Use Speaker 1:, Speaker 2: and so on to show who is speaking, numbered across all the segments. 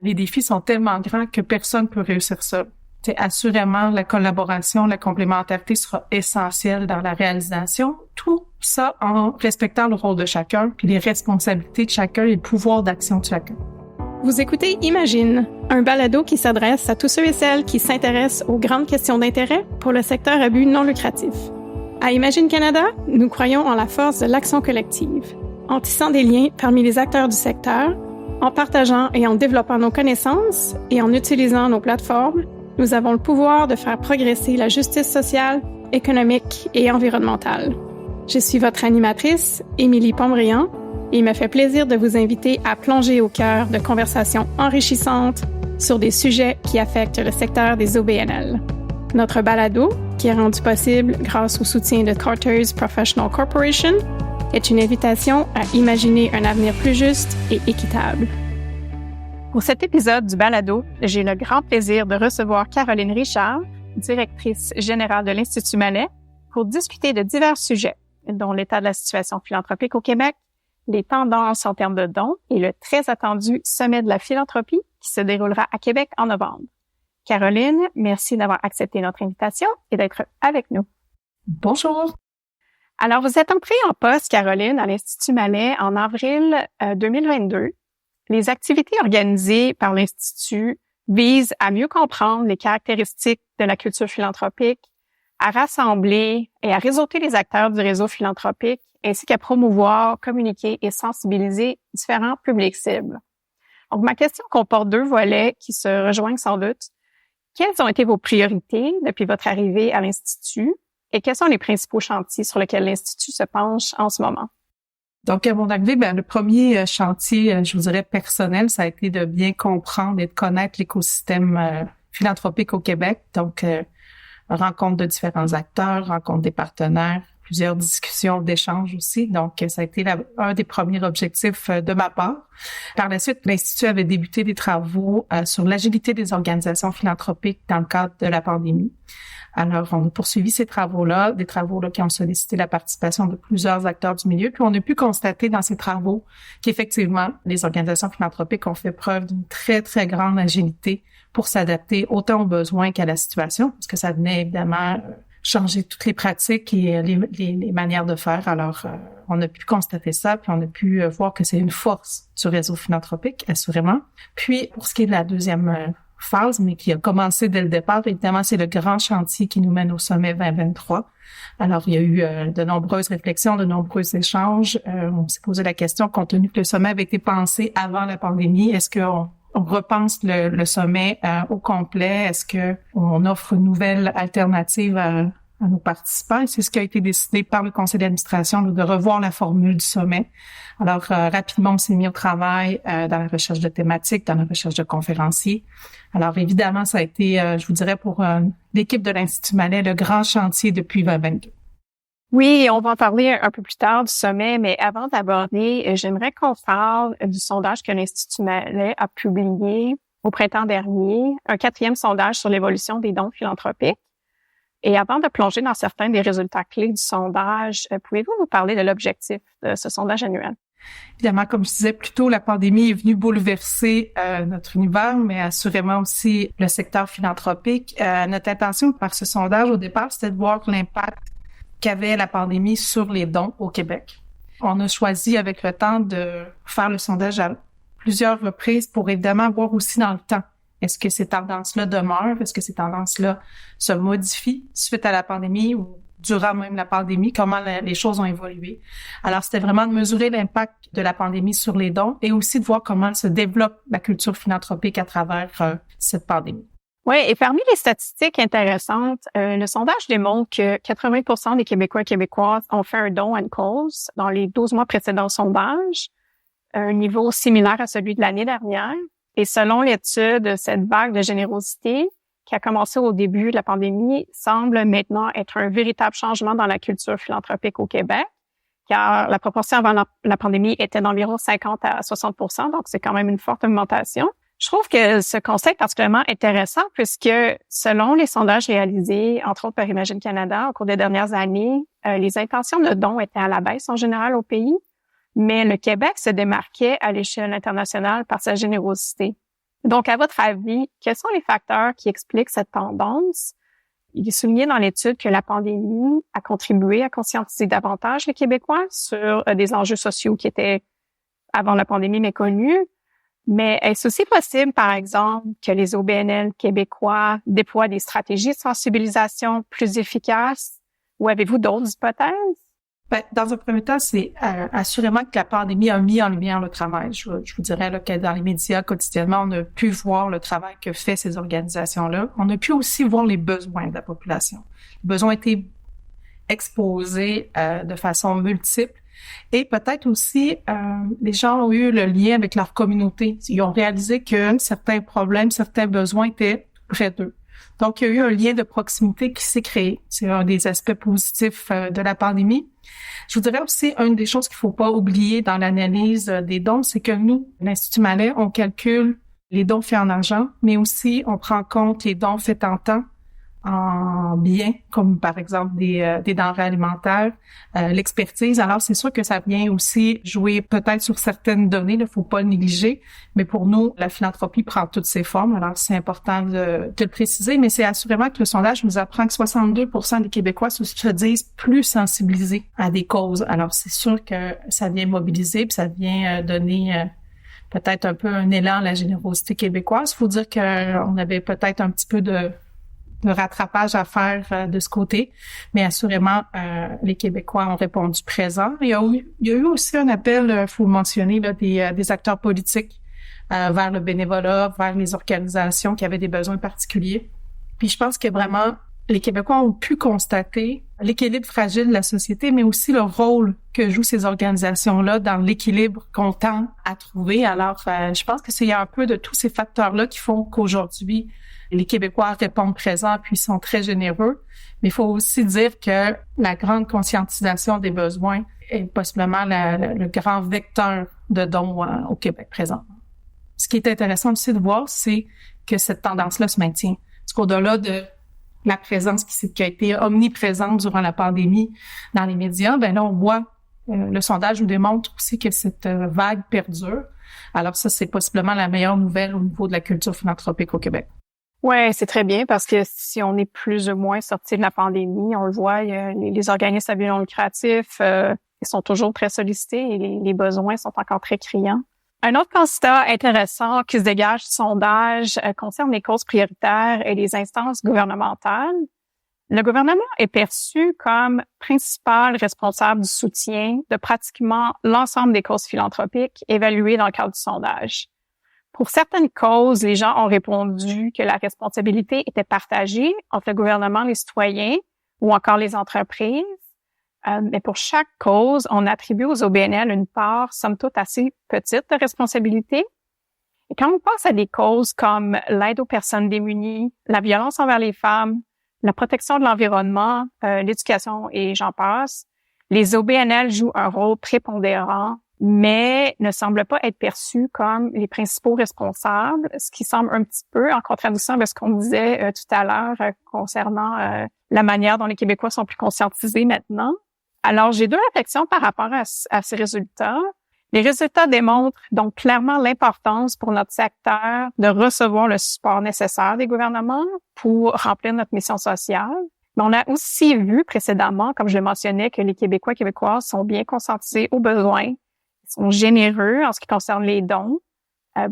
Speaker 1: Les défis sont tellement grands que personne ne peut réussir ça. Assurément, la collaboration, la complémentarité sera essentielle dans la réalisation. Tout ça en respectant le rôle de chacun, puis les responsabilités de chacun et le pouvoir d'action de chacun.
Speaker 2: Vous écoutez Imagine, un balado qui s'adresse à tous ceux et celles qui s'intéressent aux grandes questions d'intérêt pour le secteur à but non lucratif. À Imagine Canada, nous croyons en la force de l'action collective, en tissant des liens parmi les acteurs du secteur, en partageant et en développant nos connaissances et en utilisant nos plateformes. Nous avons le pouvoir de faire progresser la justice sociale, économique et environnementale. Je suis votre animatrice, Émilie Pomeryan, et il me fait plaisir de vous inviter à plonger au cœur de conversations enrichissantes sur des sujets qui affectent le secteur des OBNL. Notre balado, qui est rendu possible grâce au soutien de Carter's Professional Corporation, est une invitation à imaginer un avenir plus juste et équitable. Pour cet épisode du balado, j'ai le grand plaisir de recevoir Caroline Richard, directrice générale de l'Institut Mallet, pour discuter de divers sujets, dont l'état de la situation philanthropique au Québec, les tendances en termes de dons et le très attendu Sommet de la philanthropie qui se déroulera à Québec en novembre. Caroline, merci d'avoir accepté notre invitation et d'être avec nous.
Speaker 1: Bonjour!
Speaker 2: Alors, vous êtes entrée en poste, Caroline, à l'Institut Mallet en avril 2022. Les activités organisées par l'Institut visent à mieux comprendre les caractéristiques de la culture philanthropique, à rassembler et à réseauter les acteurs du réseau philanthropique, ainsi qu'à promouvoir, communiquer et sensibiliser différents publics cibles. Donc, ma question comporte deux volets qui se rejoignent sans doute. Quelles ont été vos priorités depuis votre arrivée à l'Institut et quels sont les principaux chantiers sur lesquels l'Institut se penche en ce moment?
Speaker 1: Donc, à mon arrivée, le premier chantier, je vous dirais personnel, ça a été de bien comprendre et de connaître l'écosystème philanthropique au Québec. Donc, rencontre de différents acteurs, rencontre des partenaires, plusieurs discussions d'échanges aussi. Donc, ça a été un des premiers objectifs de ma part. Par la suite, l'Institut avait débuté des travaux sur l'agilité des organisations philanthropiques dans le cadre de la pandémie. Alors, on a poursuivi ces travaux-là, des travaux-là qui ont sollicité la participation de plusieurs acteurs du milieu. Puis, on a pu constater dans ces travaux qu'effectivement, les organisations philanthropiques ont fait preuve d'une très, très grande agilité pour s'adapter autant aux besoins qu'à la situation, parce que ça venait évidemment changer toutes les pratiques et les manières de faire. Alors, on a pu constater ça, puis on a pu voir que c'est une force du réseau philanthropique, assurément. Puis, pour ce qui est de la deuxième phase, mais qui a commencé dès le départ, évidemment, c'est le grand chantier qui nous mène au sommet 2023. Alors, il y a eu de nombreuses réflexions, de nombreux échanges. On s'est posé la question, compte tenu que le sommet avait été pensé avant la pandémie, est-ce qu'on repense le sommet au complet? Est-ce qu'on offre une nouvelle alternative à nos participants? Et c'est ce qui a été décidé par le conseil d'administration de revoir la formule du sommet. Alors, rapidement, on s'est mis au travail dans la recherche de thématiques, dans la recherche de conférenciers. Alors, évidemment, ça a été, je vous dirais, pour l'équipe de l'Institut Mallet, le grand chantier depuis 2022.
Speaker 2: Oui, on va en parler un peu plus tard du sommet, mais avant d'aborder, j'aimerais qu'on parle du sondage que l'Institut Mallet a publié au printemps dernier, un 4e sondage sur l'évolution des dons philanthropiques. Et avant de plonger dans certains des résultats clés du sondage, pouvez-vous nous parler de l'objectif de ce sondage annuel?
Speaker 1: Évidemment, comme je disais plus tôt, la pandémie est venue bouleverser notre univers, mais assurément aussi le secteur philanthropique. Notre intention par ce sondage, au départ, c'était de voir l'impact qu'avait la pandémie sur les dons au Québec. On a choisi avec le temps de faire le sondage à plusieurs reprises pour évidemment voir aussi dans le temps. Est-ce que ces tendances-là demeurent? Est-ce que ces tendances-là se modifient suite à la pandémie ou durant même la pandémie? Comment les choses ont évolué? Alors, c'était vraiment de mesurer l'impact de la pandémie sur les dons et aussi de voir comment se développe la culture philanthropique à travers cette pandémie.
Speaker 2: Oui, et parmi les statistiques intéressantes, le sondage démontre que 80% des Québécois et Québécoises ont fait un don à une cause dans les 12 mois précédents au sondage, un niveau similaire à celui de l'année dernière. Et selon l'étude, cette vague de générosité qui a commencé au début de la pandémie semble maintenant être un véritable changement dans la culture philanthropique au Québec, car la proportion avant la pandémie était d'environ 50 à 60%, donc c'est quand même une forte augmentation. Je trouve que ce concept est particulièrement intéressant puisque, selon les sondages réalisés, entre autres par Imagine Canada, au cours des dernières années, les intentions de dons étaient à la baisse en général au pays, mais le Québec se démarquait à l'échelle internationale par sa générosité. Donc, à votre avis, quels sont les facteurs qui expliquent cette tendance? Il est souligné dans l'étude que la pandémie a contribué à conscientiser davantage les Québécois sur des enjeux sociaux qui étaient, avant la pandémie, méconnus. Mais est-ce aussi possible, par exemple, que les OBNL québécois déploient des stratégies de sensibilisation plus efficaces? Ou avez-vous d'autres hypothèses?
Speaker 1: Ben, dans un premier temps, c'est assurément que la pandémie a mis en lumière le travail. Je vous dirais là, que dans les médias, quotidiennement, on a pu voir le travail que fait ces organisations-là. On a pu aussi voir les besoins de la population. Les besoins étaient exposés de façon multiple. Et peut-être aussi, les gens ont eu le lien avec leur communauté. Ils ont réalisé que certains problèmes, certains besoins étaient près d'eux. Donc, il y a eu un lien de proximité qui s'est créé. C'est un des aspects positifs de la pandémie. Je vous dirais aussi, une des choses qu'il faut pas oublier dans l'analyse des dons, c'est que nous, l'Institut Malais, on calcule les dons faits en argent, mais aussi on prend en compte les dons faits en temps, en biens, comme par exemple des denrées alimentaires, l'expertise. Alors, c'est sûr que ça vient aussi jouer peut-être sur certaines données, il ne faut pas le négliger, mais pour nous, la philanthropie prend toutes ses formes. Alors, c'est important de le préciser, mais c'est assurément que le sondage nous apprend que 62% des Québécois se disent plus sensibilisés à des causes. Alors, c'est sûr que ça vient mobiliser, puis ça vient donner peut-être un peu un élan à la générosité québécoise. Il faut dire qu'on avait peut-être un petit peu de rattrapage à faire de ce côté, mais assurément, les Québécois ont répondu présent. Il y a eu aussi un appel, faut le mentionner, là, des acteurs politiques vers le bénévolat, vers les organisations qui avaient des besoins particuliers. Puis je pense que vraiment, les Québécois ont pu constater l'équilibre fragile de la société, mais aussi le rôle que jouent ces organisations-là dans l'équilibre qu'on tend à trouver. Alors, je pense que il y a un peu de tous ces facteurs-là qui font qu'aujourd'hui, les Québécois répondent présents puis sont très généreux. Mais il faut aussi dire que la grande conscientisation des besoins est possiblement le grand vecteur de dons au Québec présent. Ce qui est intéressant aussi de voir, c'est que cette tendance-là se maintient. Parce qu'au-delà de la présence qui a été omniprésente durant la pandémie dans les médias, ben là, on voit, le sondage nous démontre aussi que cette vague perdure. Alors ça, c'est possiblement la meilleure nouvelle au niveau de la culture philanthropique au Québec.
Speaker 2: Ouais, c'est très bien parce que si on est plus ou moins sorti de la pandémie, on le voit, les organismes à but non lucratif, ils sont toujours très sollicités et les besoins sont encore très criants. Un autre constat intéressant qui se dégage du sondage concerne les causes prioritaires et les instances gouvernementales. Le gouvernement est perçu comme principal responsable du soutien de pratiquement l'ensemble des causes philanthropiques évaluées dans le cadre du sondage. Pour certaines causes, les gens ont répondu que la responsabilité était partagée entre le gouvernement, les citoyens ou encore les entreprises. Mais pour chaque cause, on attribue aux OBNL une part, somme toute, assez petite de responsabilité. Et quand on pense à des causes comme l'aide aux personnes démunies, la violence envers les femmes, la protection de l'environnement, l'éducation et j'en passe, les OBNL jouent un rôle prépondérant, mais ne semblent pas être perçus comme les principaux responsables, ce qui semble un petit peu en contradiction avec ce qu'on disait tout à l'heure concernant la manière dont les Québécois sont plus conscientisés maintenant. Alors, j'ai deux réflexions par rapport à ces résultats. Les résultats démontrent donc clairement l'importance pour notre secteur de recevoir le support nécessaire des gouvernements pour remplir notre mission sociale. Mais on a aussi vu précédemment, comme je le mentionnais, que les Québécois et Québécoises sont bien conscientisés aux besoins, ils sont généreux en ce qui concerne les dons.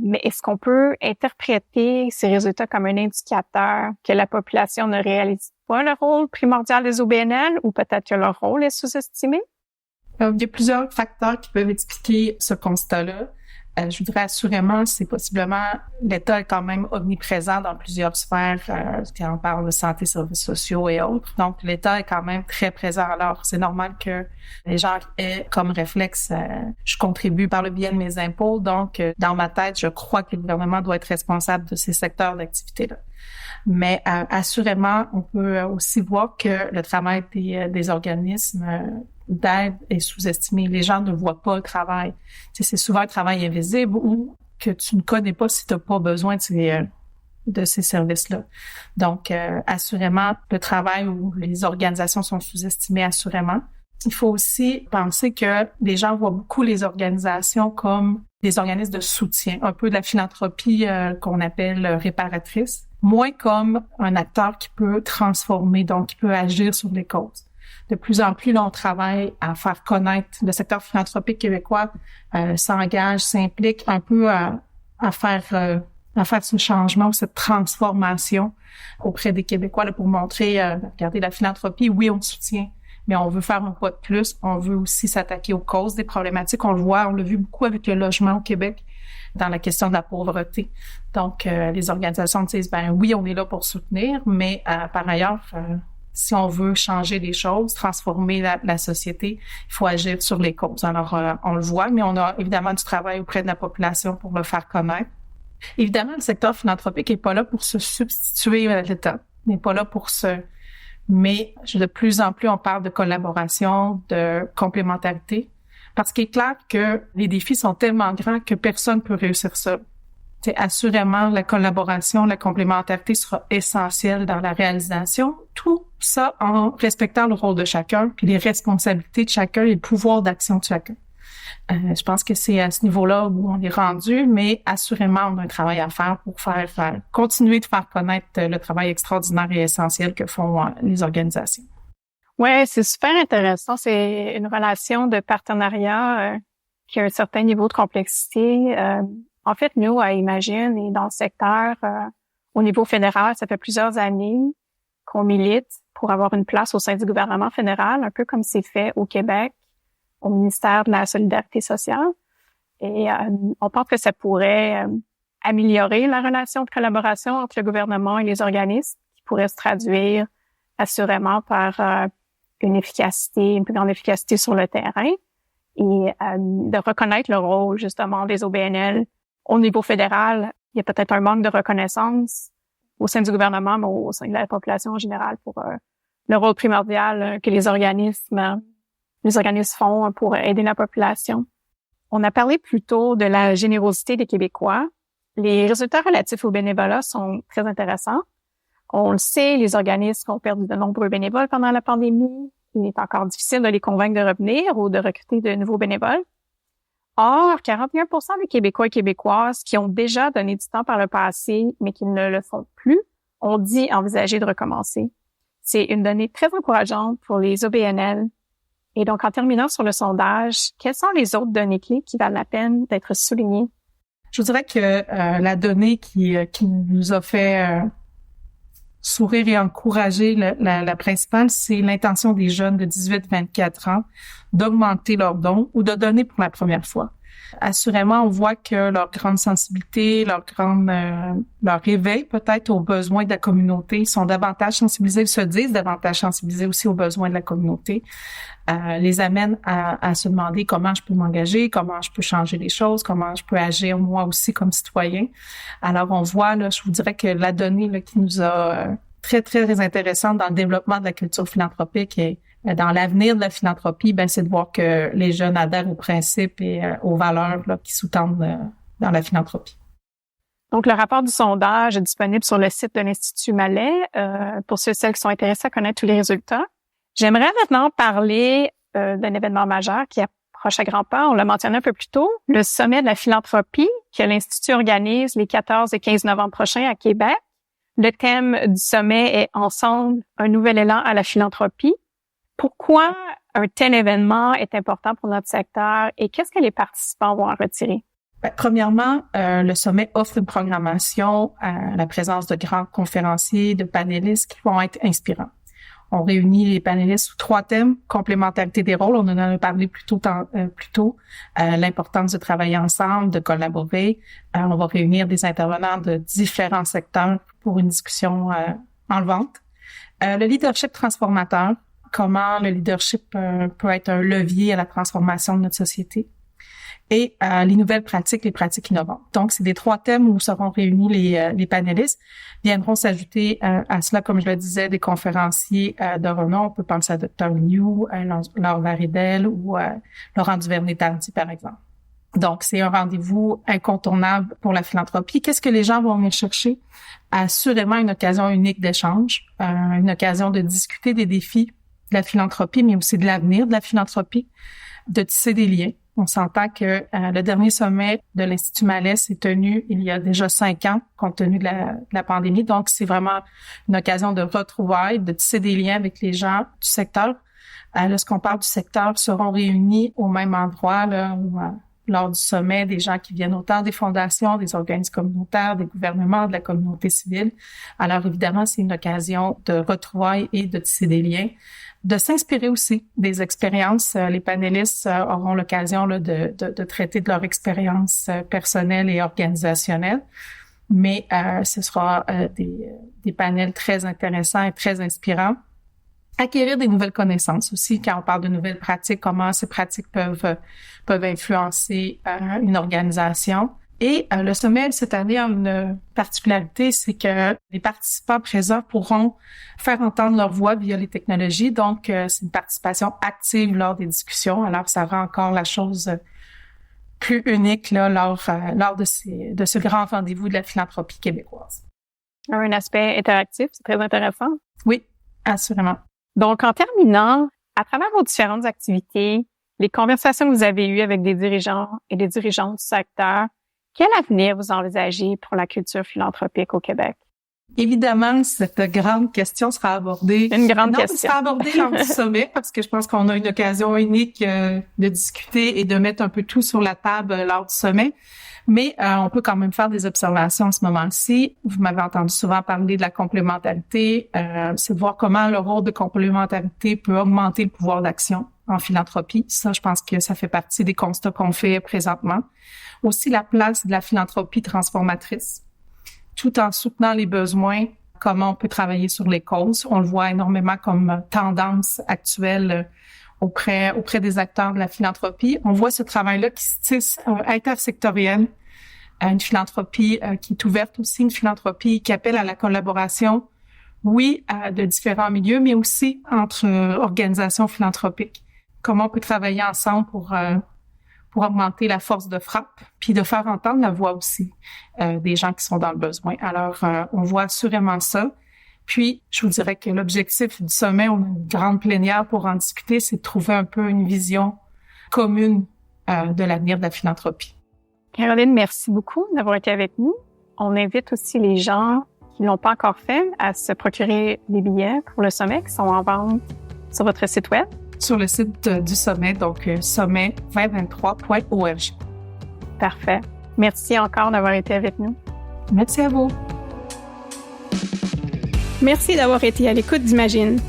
Speaker 2: Mais est-ce qu'on peut interpréter ces résultats comme un indicateur que la population ne réalise pas le rôle primordial des OBNL ou peut-être que leur rôle est sous-estimé?
Speaker 1: Il y a plusieurs facteurs qui peuvent expliquer ce constat-là. Je voudrais assurément, c'est possiblement, l'État est quand même omniprésent dans plusieurs sphères, quand on parle de santé, services sociaux et autres. Donc, l'État est quand même très présent. Alors, c'est normal que les gens aient comme réflexe, je contribue par le biais de mes impôts. Donc, dans ma tête, je crois que le gouvernement doit être responsable de ces secteurs d'activité-là. Mais assurément, on peut aussi voir que le travail des organismes d'aide est sous-estimé. Les gens ne voient pas le travail. Tu sais, c'est souvent un travail invisible ou que tu ne connais pas si tu n'as pas besoin de ces services-là. Donc, assurément, le travail où les organisations sont sous-estimées, assurément. Il faut aussi penser que les gens voient beaucoup les organisations comme des organismes de soutien, un peu de la philanthropie qu'on appelle réparatrice, moins comme un acteur qui peut transformer, donc qui peut agir sur les causes. De plus en plus, là, on travaille à faire connaître le secteur philanthropique québécois, s'engage, s'implique un peu à faire ce changement, cette transformation auprès des Québécois là, pour montrer, regardez, la philanthropie, oui, on soutient, mais on veut faire un pas de plus. On veut aussi s'attaquer aux causes des problématiques. On le voit, on l'a vu beaucoup avec le logement au Québec dans la question de la pauvreté. Donc, les organisations disent, ben oui, on est là pour soutenir, mais par ailleurs, si on veut changer les choses, transformer la société, il faut agir sur les causes. Alors, on le voit, mais on a évidemment du travail auprès de la population pour le faire connaître. Évidemment, le secteur philanthropique n'est pas là pour se substituer à l'État, n'est pas là pour mais de plus en plus, on parle de collaboration, de complémentarité, parce qu'il est clair que les défis sont tellement grands que personne ne peut réussir seul. Assurément, la collaboration, la complémentarité sera essentielle dans la réalisation. Tout ça en respectant le rôle de chacun, puis les responsabilités de chacun et le pouvoir d'action de chacun. Je pense que c'est à ce niveau-là où on est rendu, mais assurément, on a un travail à faire pour continuer de faire connaître le travail extraordinaire et essentiel que font les organisations.
Speaker 2: Ouais, c'est super intéressant. C'est une relation de partenariat qui a un certain niveau de complexité. En fait, nous, à Imagine et dans le secteur, au niveau fédéral, ça fait plusieurs années qu'on milite pour avoir une place au sein du gouvernement fédéral, un peu comme c'est fait au Québec, au ministère de la Solidarité sociale. Et on pense que ça pourrait améliorer la relation de collaboration entre le gouvernement et les organismes, qui pourrait se traduire assurément par une plus grande efficacité sur le terrain et de reconnaître le rôle justement des OBNL au niveau fédéral. Il y a peut-être un manque de reconnaissance au sein du gouvernement, mais au sein de la population en général pour le rôle primordial que les organismes font pour aider la population. On a parlé plus tôt de la générosité des Québécois. Les résultats relatifs au bénévolat sont très intéressants. On le sait, les organismes ont perdu de nombreux bénévoles pendant la pandémie. Il est encore difficile de les convaincre de revenir ou de recruter de nouveaux bénévoles. Or, 41% des Québécois et Québécoises qui ont déjà donné du temps par le passé, mais qui ne le font plus, ont dit envisager de recommencer. C'est une donnée très encourageante pour les OBNL. Et donc, en terminant sur le sondage, quelles sont les autres données clés qui valent la peine d'être soulignées?
Speaker 1: Je vous dirais que la donnée qui nous a fait sourire et encourager, la principale, c'est l'intention des jeunes de 18-24 ans d'augmenter leurs dons ou de donner pour la première fois. Assurément, on voit que leur grande sensibilité, leur réveil peut-être aux besoins de la communauté, ils sont davantage sensibilisés, ils se disent davantage sensibilisés aussi aux besoins de la communauté, les amène à se demander comment je peux m'engager, comment je peux changer les choses, comment je peux agir moi aussi comme citoyen. Alors on voit, là, je vous dirais que la donnée là, qui nous a très, très intéressante dans le développement de la culture philanthropique et dans l'avenir de la philanthropie, c'est de voir que les jeunes adhèrent aux principes et aux valeurs là, qui sous-tendent dans la philanthropie.
Speaker 2: Donc, le rapport du sondage est disponible sur le site de l'Institut Mallet pour ceux et celles qui sont intéressés à connaître tous les résultats. J'aimerais maintenant parler d'un événement majeur qui approche à grands pas. On l'a mentionné un peu plus tôt, le sommet de la philanthropie que l'Institut organise les 14 et 15 novembre prochains à Québec. Le thème du sommet est « Ensemble, un nouvel élan à la philanthropie ». Pourquoi un tel événement est important pour notre secteur et qu'est-ce que les participants vont en retirer?
Speaker 1: Premièrement, le sommet offre une programmation à la présence de grands conférenciers, de panélistes qui vont être inspirants. On réunit les panélistes sous 3 thèmes: complémentarité des rôles, on en a parlé plus tôt, l'importance de travailler ensemble, de collaborer. On va réunir des intervenants de différents secteurs pour une discussion enlevante. Le leadership transformateur, comment le leadership peut être un levier à la transformation de notre société. Et les nouvelles pratiques, les pratiques innovantes. Donc, c'est des 3 thèmes où seront réunis les panélistes. Viendront s'ajouter à cela, comme je le disais, des conférenciers de renom. On peut penser à Dr. Liu, Laure Varidel ou Laurent Duvernay-Tardy, par exemple. Donc, c'est un rendez-vous incontournable pour la philanthropie. Qu'est-ce que les gens vont venir chercher? Assurément une occasion unique d'échange, une occasion de discuter des défis la philanthropie, mais aussi de l'avenir de la philanthropie, de tisser des liens. On s'entend que le dernier sommet de l'Institut Malès est tenu il y a déjà 5 ans, compte tenu de la pandémie. Donc, c'est vraiment une occasion de retrouvailles, de tisser des liens avec les gens du secteur. Lorsqu'on parle du secteur, seront réunis au même endroit là, lors du sommet des gens qui viennent autant des fondations, des organismes communautaires, des gouvernements, de la communauté civile. Alors, évidemment, c'est une occasion de retrouvailles et de tisser des liens, de s'inspirer aussi des expériences. Les panélistes auront l'occasion là, de traiter de leur expérience personnelle et organisationnelle, mais ce sera des panels très intéressants et très inspirants. Acquérir des nouvelles connaissances aussi, quand on parle de nouvelles pratiques, comment ces pratiques peuvent influencer une organisation. Et le sommet cette année a une particularité, c'est que les participants présents pourront faire entendre leur voix via les technologies. Donc, c'est une participation active lors des discussions. Alors, ça rend encore la chose plus unique là, lors de ce grand rendez-vous de la philanthropie québécoise.
Speaker 2: Un aspect interactif, c'est très intéressant.
Speaker 1: Oui, assurément.
Speaker 2: Donc, en terminant, à travers vos différentes activités, les conversations que vous avez eues avec des dirigeants et des dirigeantes du secteur, quel avenir vous envisagez pour la culture philanthropique au Québec?
Speaker 1: Évidemment, cette grande question sera abordée.
Speaker 2: Une grande question.
Speaker 1: Sera abordée lors du sommet parce que je pense qu'on a une occasion unique de discuter et de mettre un peu tout sur la table lors du sommet. Mais on peut quand même faire des observations en ce moment-ci. Vous m'avez entendu souvent parler de la complémentarité. C'est de voir comment le rôle de complémentarité peut augmenter le pouvoir d'action en philanthropie. Ça, je pense que ça fait partie des constats qu'on fait présentement. Aussi, la place de la philanthropie transformatrice, tout en soutenant les besoins, comment on peut travailler sur les causes. On le voit énormément comme tendance actuelle auprès des acteurs de la philanthropie. On voit ce travail-là qui se tisse intersectoriel, une philanthropie qui est ouverte aussi, une philanthropie qui appelle à la collaboration, oui, de différents milieux, mais aussi entre organisations philanthropiques. Comment on peut travailler ensemble pour augmenter la force de frappe, puis de faire entendre la voix aussi des gens qui sont dans le besoin. Alors, on voit assurément ça. Puis, je vous dirais que l'objectif du sommet, on a une grande plénière pour en discuter, c'est de trouver un peu une vision commune de l'avenir de la philanthropie.
Speaker 2: Caroline, merci beaucoup d'avoir été avec nous. On invite aussi les gens qui ne l'ont pas encore fait à se procurer des billets pour le sommet qui sont en vente sur votre site web.
Speaker 1: Sur le site du sommet, donc sommet2023.org.
Speaker 2: Parfait. Merci encore d'avoir été avec nous.
Speaker 1: Merci à vous.
Speaker 2: Merci d'avoir été à l'écoute d'Imagine.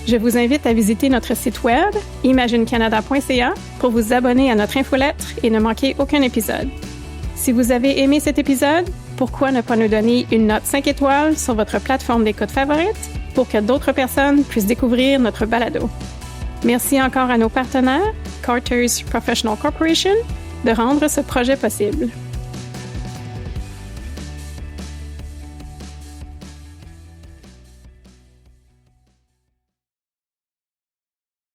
Speaker 2: Je vous invite à visiter notre site web, imaginecanada.ca, pour vous abonner à notre infolettre et ne manquer aucun épisode. Si vous avez aimé cet épisode, pourquoi ne pas nous donner une note 5 étoiles sur votre plateforme d'écoute favorite pour que d'autres personnes puissent découvrir notre balado. Merci encore à nos partenaires, Carter's Professional Corporation, de rendre ce projet possible.